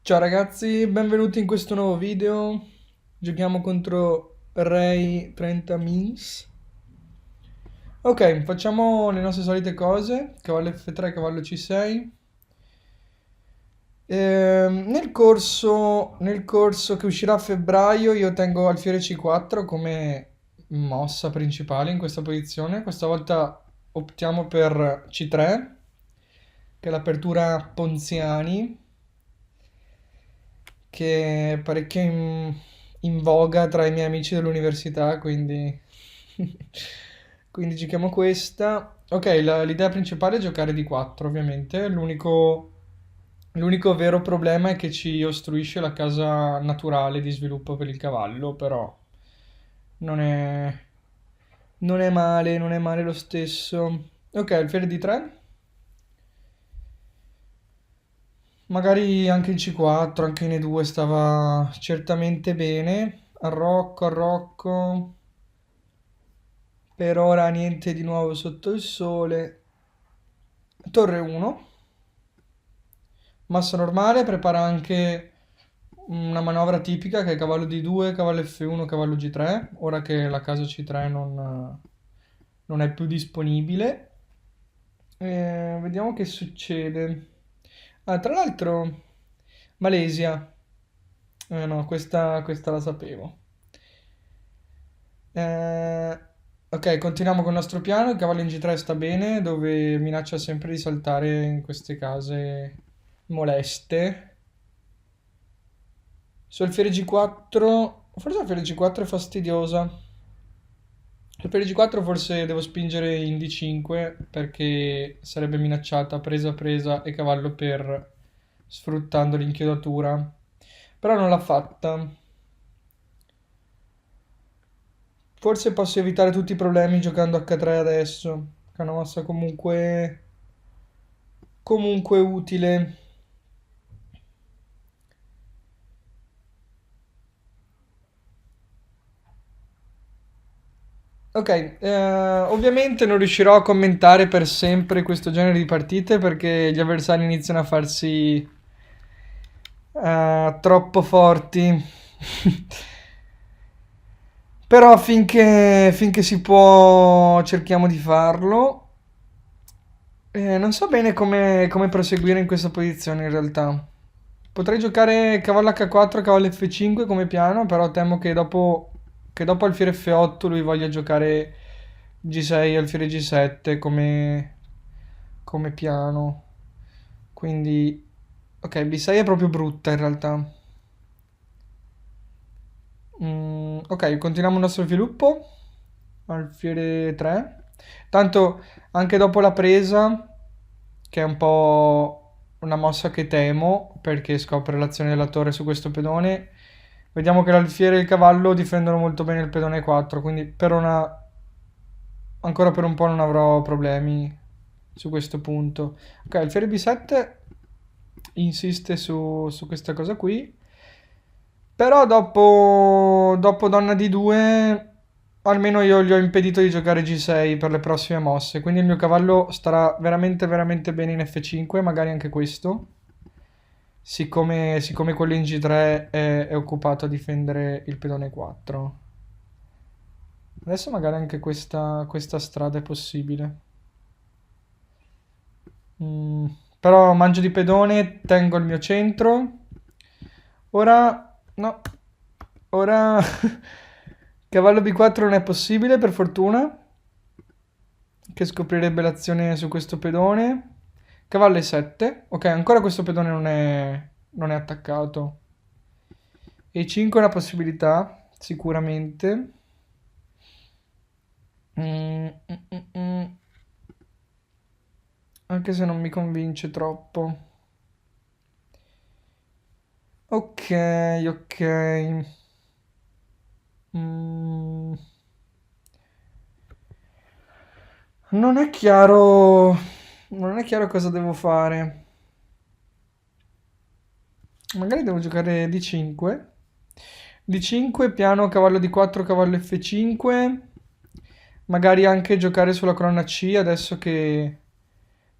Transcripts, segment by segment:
Ciao ragazzi, benvenuti in questo nuovo video. Giochiamo contro Ray 30 Mins. Ok, facciamo le nostre solite cose. Cavallo F3, cavallo C6. Nel corso che uscirà a febbraio io tengo alfiere C4 come mossa principale in questa posizione. Questa volta optiamo per C3, che è l'apertura Ponziani, che è parecchio in voga tra i miei amici dell'università, quindi, quindi giochiamo questa. Ok, l'idea principale è giocare di 4, ovviamente. L'unico vero problema è che ci ostruisce la casa naturale di sviluppo per il cavallo, però non è, non è male lo stesso. Ok, alfiere di 3. Magari anche in C4, anche in E2 stava certamente bene. Arrocco, arrocco. Per ora niente di nuovo sotto il sole. Torre 1. Massa normale, prepara anche una manovra tipica che è cavallo D2, cavallo F1, cavallo G3. Ora che la casa C3 non è più disponibile. Vediamo che succede. Ah, tra l'altro, Malesia. No, questa la sapevo. Eh, ok, continuiamo con il nostro piano. Il cavallo in G3 sta bene, dove minaccia sempre di saltare in queste case moleste. Su alfiere G4, forse alfiere G4 è fastidiosa. Alfiere G4 forse devo spingere in D5 perché sarebbe minacciata presa presa e cavallo per sfruttando l'inchiodatura. Però non l'ha fatta. Forse posso evitare tutti i problemi giocando H3 adesso, che è una mossa comunque utile. Ok, ovviamente non riuscirò a commentare per sempre questo genere di partite perché gli avversari iniziano a farsi troppo forti. Però finché si può cerchiamo di farlo. Non so bene come proseguire in questa posizione in realtà. Potrei giocare cavallo H4, cavallo F5 come piano, però temo che dopo alfiere F8 lui voglia giocare G6, alfiere G7 come piano. Quindi, ok, B6 è proprio brutta in realtà. Ok, continuiamo il nostro sviluppo. Alfiere 3. Tanto anche dopo la presa, che è un po' una mossa che temo, perché scopre l'azione della torre su questo pedone, vediamo che l'alfiere e il cavallo difendono molto bene il pedone 4, quindi ancora per un po' non avrò problemi su questo punto. Ok, alfiere B7 insiste su questa cosa qui. Però dopo donna D2, almeno io gli ho impedito di giocare G6 per le prossime mosse. Quindi il mio cavallo starà veramente, veramente bene in F5, magari anche questo. Siccome quello in G3 è occupato a difendere il pedone 4. Adesso magari anche questa strada è possibile. Mm, Però mangio di pedone, tengo il mio centro. Ora, no, ora cavallo B4 non è possibile per fortuna, che scoprirebbe l'azione su questo pedone. Cavallo E7, ok, ancora questo pedone non è attaccato. E5 è una possibilità, sicuramente. Mm, mm, mm, mm. Anche se non mi convince troppo. Ok, ok. Mm, Non è chiaro. Non è chiaro cosa devo fare. Magari devo giocare D5. D5, piano cavallo D4, cavallo F5. Magari anche giocare sulla colonna C adesso che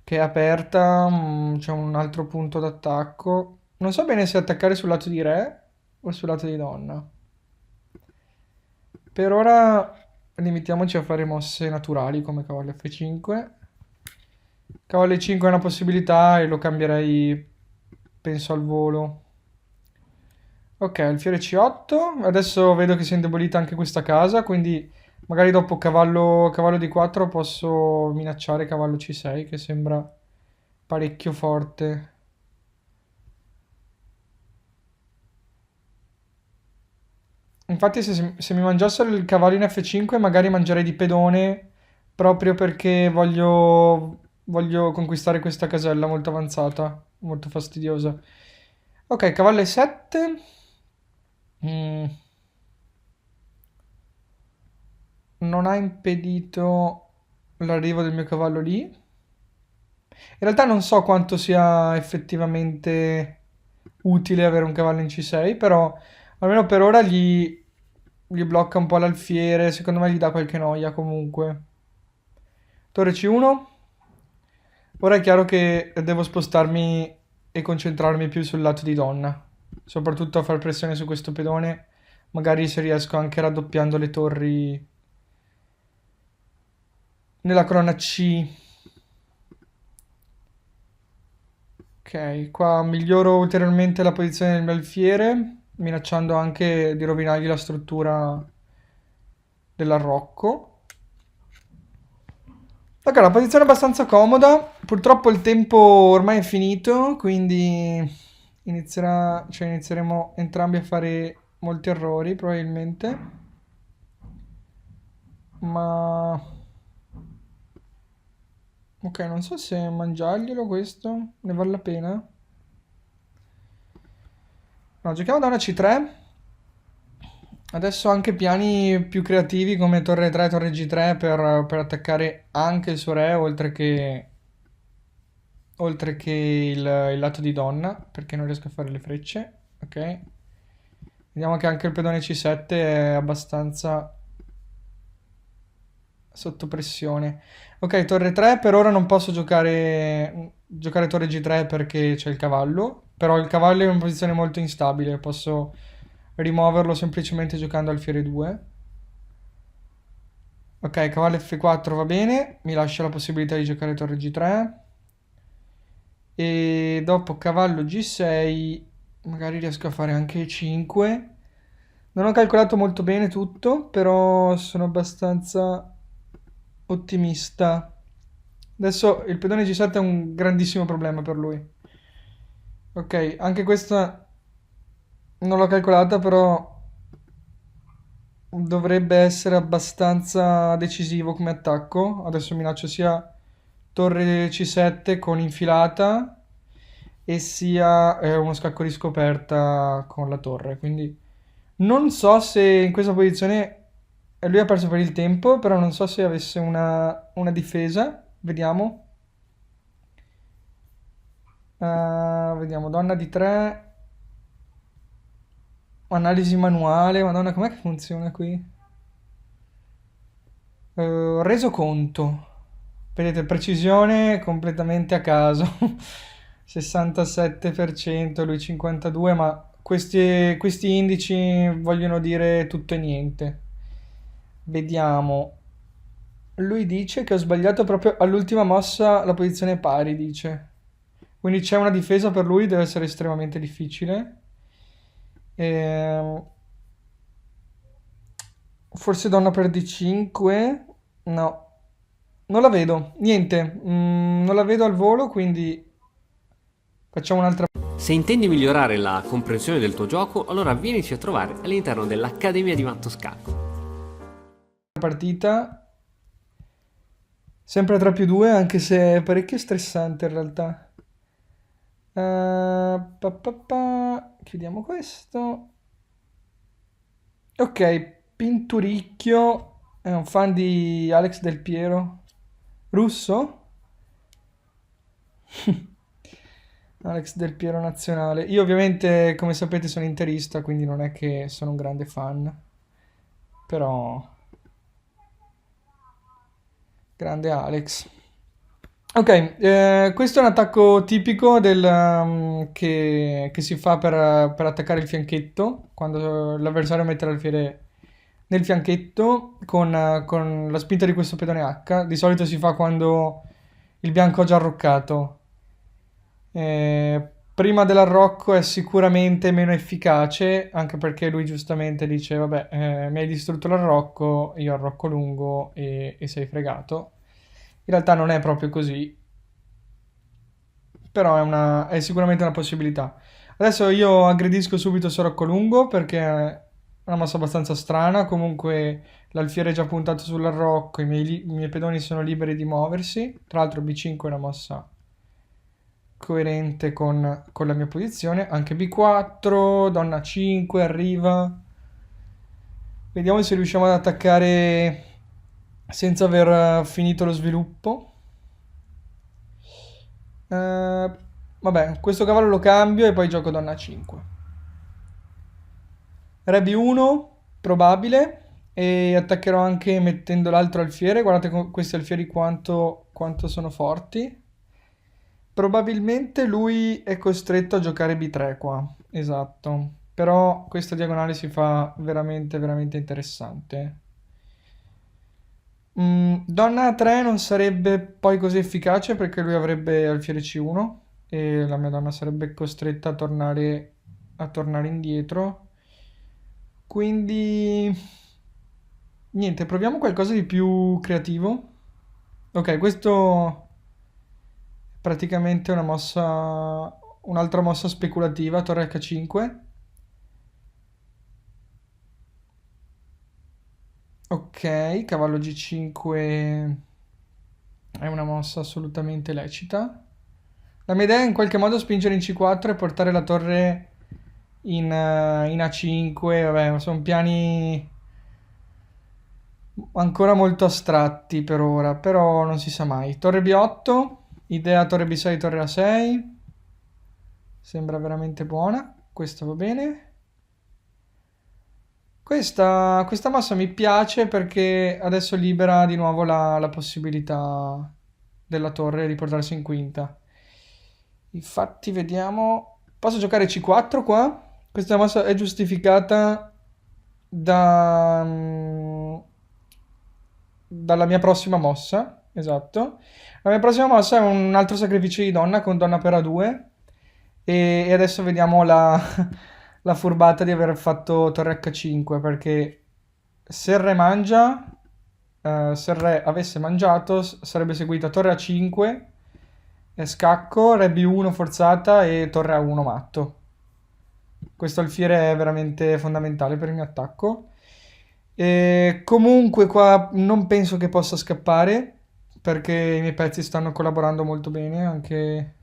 è aperta. C'è un altro punto d'attacco. Non so bene se attaccare sul lato di re o sul lato di donna. Per ora limitiamoci a fare mosse naturali come cavallo F5. Cavallo E5 è una possibilità e lo cambierei, penso, al volo. Ok, alfiere C8. Adesso vedo che si è indebolita anche questa casa, quindi magari dopo cavallo D4 posso minacciare cavallo C6, che sembra parecchio forte. Infatti se mi mangiassero il cavallo in F5 magari mangerei di pedone proprio perché voglio conquistare questa casella molto avanzata, molto fastidiosa. Ok, cavallo E7. Mm, non ha impedito l'arrivo del mio cavallo lì. In realtà non so quanto sia effettivamente utile avere un cavallo in C6, però almeno per ora gli blocca un po' l'alfiere, secondo me gli dà qualche noia comunque. Torre C1. Ora è chiaro che devo spostarmi e concentrarmi più sul lato di donna, soprattutto a far pressione su questo pedone, magari se riesco anche raddoppiando le torri nella crona C. Ok, qua miglioro ulteriormente la posizione del mio alfiere, minacciando anche di rovinargli la struttura dell'arrocco. Ok, la posizione è abbastanza comoda. Purtroppo il tempo ormai è finito, quindi inizieremo entrambi a fare molti errori, probabilmente. Ma... Ok, non so se mangiarglielo questo, ne vale la pena. No, giochiamo da una C3. Adesso ho anche piani più creativi come torre 3, torre G3 per attaccare anche il suo re, oltre che il lato di donna, perché non riesco a fare le frecce. Ok. Vediamo che anche il pedone C7 è abbastanza sotto pressione. Ok, torre 3, per ora non posso giocare torre G3 perché c'è il cavallo, però il cavallo è in una posizione molto instabile, posso rimuoverlo semplicemente giocando alfiere 2. Ok, cavallo F4 va bene, mi lascia la possibilità di giocare torre G3. E dopo cavallo G6, magari riesco a fare anche 5. Non ho calcolato molto bene tutto, però sono abbastanza ottimista. Adesso il pedone G7 è un grandissimo problema per lui. Ok, anche questa non l'ho calcolata, però dovrebbe essere abbastanza decisivo come attacco. Adesso minaccio sia torre C7 con infilata e sia uno scacco di scoperta con la torre. Quindi non so se in questa posizione lui ha perso per il tempo, però non so se avesse una difesa. Vediamo. Vediamo, donna di 3. Analisi manuale. Madonna, com'è che funziona qui? Resoconto. Vedete, precisione completamente a caso. 67%, lui 52%, ma questi indici vogliono dire tutto e niente. Vediamo. Lui dice che ho sbagliato proprio all'ultima mossa la posizione pari, dice. Quindi c'è una difesa per lui, deve essere estremamente difficile. Ehm, Forse donna per D5? No, non la vedo. Niente, non la vedo al volo, quindi facciamo un'altra Se intendi migliorare la comprensione del tuo gioco, allora vienici a trovare all'interno dell'Accademia di Matto Scacco. partita. Sempre 3 più 2, anche se è parecchio stressante in realtà. Chiudiamo questo. Ok, Pinturicchio è un fan di Alex Del Piero. Russo? Alex Del Piero nazionale. Io ovviamente, come sapete, sono interista, quindi non è che sono un grande fan. Però, grande Alex. Ok, questo è un attacco tipico che si fa per attaccare il fianchetto, quando l'avversario mette l'alfiere nel fianchetto con la spinta di questo pedone H. Di solito si fa quando il bianco ha già arroccato. Prima dell'arrocco è sicuramente meno efficace, anche perché lui giustamente dice, vabbè, mi hai distrutto l'arrocco, io arrocco lungo e sei fregato. In realtà non è proprio così, però è sicuramente una possibilità. Adesso io aggredisco subito su arrocco lungo perché è una mossa abbastanza strana, comunque l'alfiere è già puntato sull'arrocco, i miei pedoni sono liberi di muoversi, tra l'altro B5 è una mossa coerente con la mia posizione. Anche B4, donna 5 arriva. Vediamo se riusciamo ad attaccare senza aver finito lo sviluppo. Vabbè, questo cavallo lo cambio e poi gioco donna 5. Re B1, probabile. E attaccherò anche mettendo l'altro alfiere. Guardate questi alfieri quanto sono forti. Probabilmente lui è costretto a giocare B3 qua, esatto. Però questa diagonale si fa veramente, veramente interessante. Donna A3 non sarebbe poi così efficace perché lui avrebbe alfiere C1 e la mia donna sarebbe costretta a tornare indietro. Quindi, niente, proviamo qualcosa di più creativo. Ok, questo praticamente un'altra mossa speculativa, torre H5. Ok, cavallo G5 è una mossa assolutamente lecita. La mia idea è in qualche modo spingere in C4 e portare la torre in A5. Vabbè, sono piani ancora molto astratti per ora, però non si sa mai. Torre B8, idea torre B6, torre A6. Sembra veramente buona. Questa va bene. Questa mossa mi piace perché adesso libera di nuovo la possibilità della torre di portarsi in quinta. Infatti, vediamo. Posso giocare C4 qua? Questa mossa è giustificata dalla mia prossima mossa. Esatto. La mia prossima mossa è un altro sacrificio di donna con donna per A2. E adesso vediamo la furbata di aver fatto torre H5 perché se il re mangia, se il re avesse mangiato sarebbe seguita torre A5, scacco, re B1 forzata e torre A1 matto. Questo alfiere è veramente fondamentale per il mio attacco. E comunque qua non penso che possa scappare perché i miei pezzi stanno collaborando molto bene anche.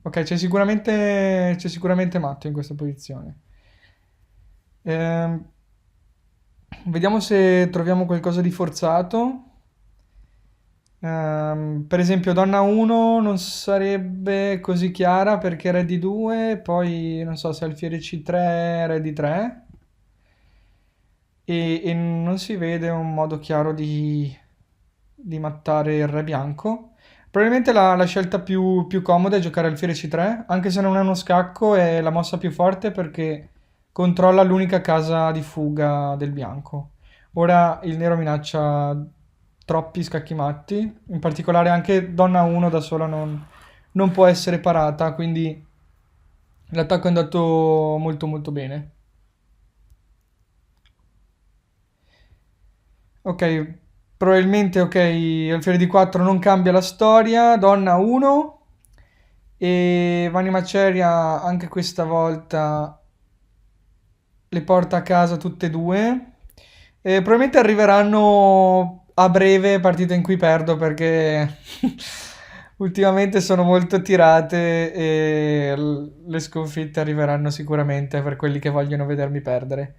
Ok, c'è sicuramente matto in questa posizione. Ehm, Vediamo se troviamo qualcosa di forzato. Per esempio, donna 1 non sarebbe così chiara perché re D2, poi non so se alfiere C3, re D3. E non si vede un modo chiaro di mattare il re bianco. Probabilmente la scelta più comoda è giocare alfiere C3, anche se non è uno scacco, è la mossa più forte perché controlla l'unica casa di fuga del bianco. Ora il nero minaccia troppi scacchi matti, in particolare anche donna 1 da sola non può essere parata, quindi l'attacco è andato molto molto bene. Ok, probabilmente ok, alfiere di 4 non cambia la storia, donna 1 e Vanni Maceria anche questa volta le porta a casa tutte e due. E probabilmente arriveranno a breve partite in cui perdo perché ultimamente sono molto tirate e le sconfitte arriveranno sicuramente per quelli che vogliono vedermi perdere.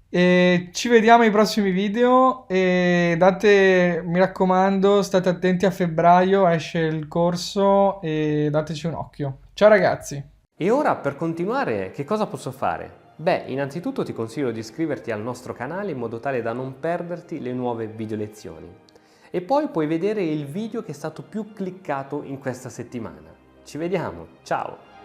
E ci vediamo ai prossimi video e mi raccomando, state attenti a febbraio, esce il corso e dateci un occhio. Ciao ragazzi! E ora per continuare che cosa posso fare? Beh, innanzitutto ti consiglio di iscriverti al nostro canale in modo tale da non perderti le nuove video lezioni. e poi puoi vedere il video che è stato più cliccato in questa settimana. Ci vediamo, ciao!